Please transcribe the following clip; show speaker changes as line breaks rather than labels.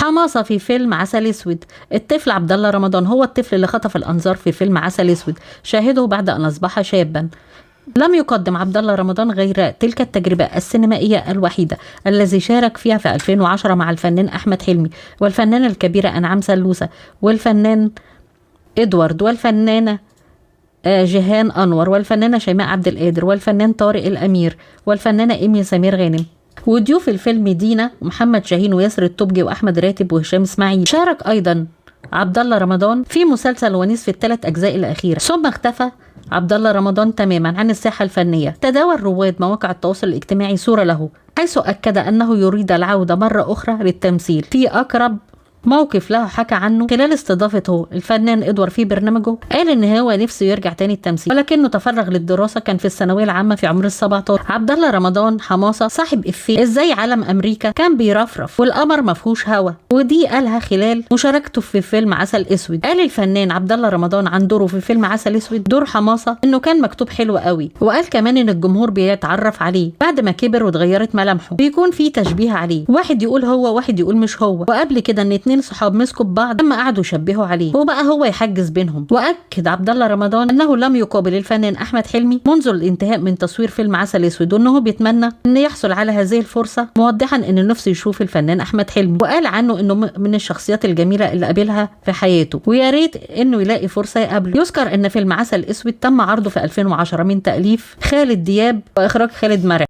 حماسة في فيلم عسل اسود. الطفل عبد الله رمضان هو الطفل اللي خطف الانظار في فيلم عسل اسود، شاهده بعد ان اصبح شابا. لم يقدم عبد الله رمضان غير تلك التجربة السينمائية الوحيدة الذي شارك فيها في 2010 مع الفنان أحمد حلمي والفنانة الكبيرة أنعام سلوسة والفنان إدوارد والفنانة جيهان أنور والفنانة شيماء عبد القادر والفنان طارق الأمير والفنانة إيمي سمير غانم. وضيوف الفيلم دينا ومحمد شاهين وياسر التوبجي وأحمد راتب وهشام إسماعيل. شارك أيضا عبد الله رمضان في مسلسل ونيس في الثلاث أجزاء الأخيرة، ثم اختفى عبد الله رمضان تماما عن الساحة الفنية. تداول رواد مواقع التواصل الاجتماعي صورة له حيث أكد أنه يريد العودة مرة أخرى للتمثيل. في أقرب موقف له حكى عنه خلال استضافته الفنان إدوار في برنامجه، قال إن هو نفسه يرجع تاني التمثيل ولكنه تفرغ للدراسة، كان في الثانوية العامة في عمر ال17. عبد الله رمضان حماسة صاحب إفيه إزاي علم أمريكا كان بيرفرف والقمر مفهوش هوا، ودي قالها خلال مشاركته في فيلم عسل اسود. قال الفنان عبد الله رمضان عن دوره في فيلم عسل اسود دور حماسة انه كان مكتوب حلو قوي، وقال كمان ان الجمهور بيتعرف عليه بعد ما كبر واتغيرت ملامحه، بيكون في تشبيه عليه، واحد يقول هو واحد يقول مش هو، وقبل كده ان اتنين صحاب مسكوا ببعض لما قعدوا يشبهوا عليه وبقى هو يحجز بينهم. واكد عبد الله رمضان انه لم يقابل الفنان احمد حلمي منذ الانتهاء من تصوير فيلم عسل اسود، وانه بيتمنى ان يحصل على هذه الفرصة، موضحا ان نفسه يشوف الفنان احمد حلمي، وقال عنه انه من الشخصيات الجميلة اللي قابلها في حياته ويا ريت انه يلاقي فرصة يقابله. يذكر ان فيلم عسل اسود تم عرضه في 2010 من تأليف خالد دياب واخراج خالد مرعي.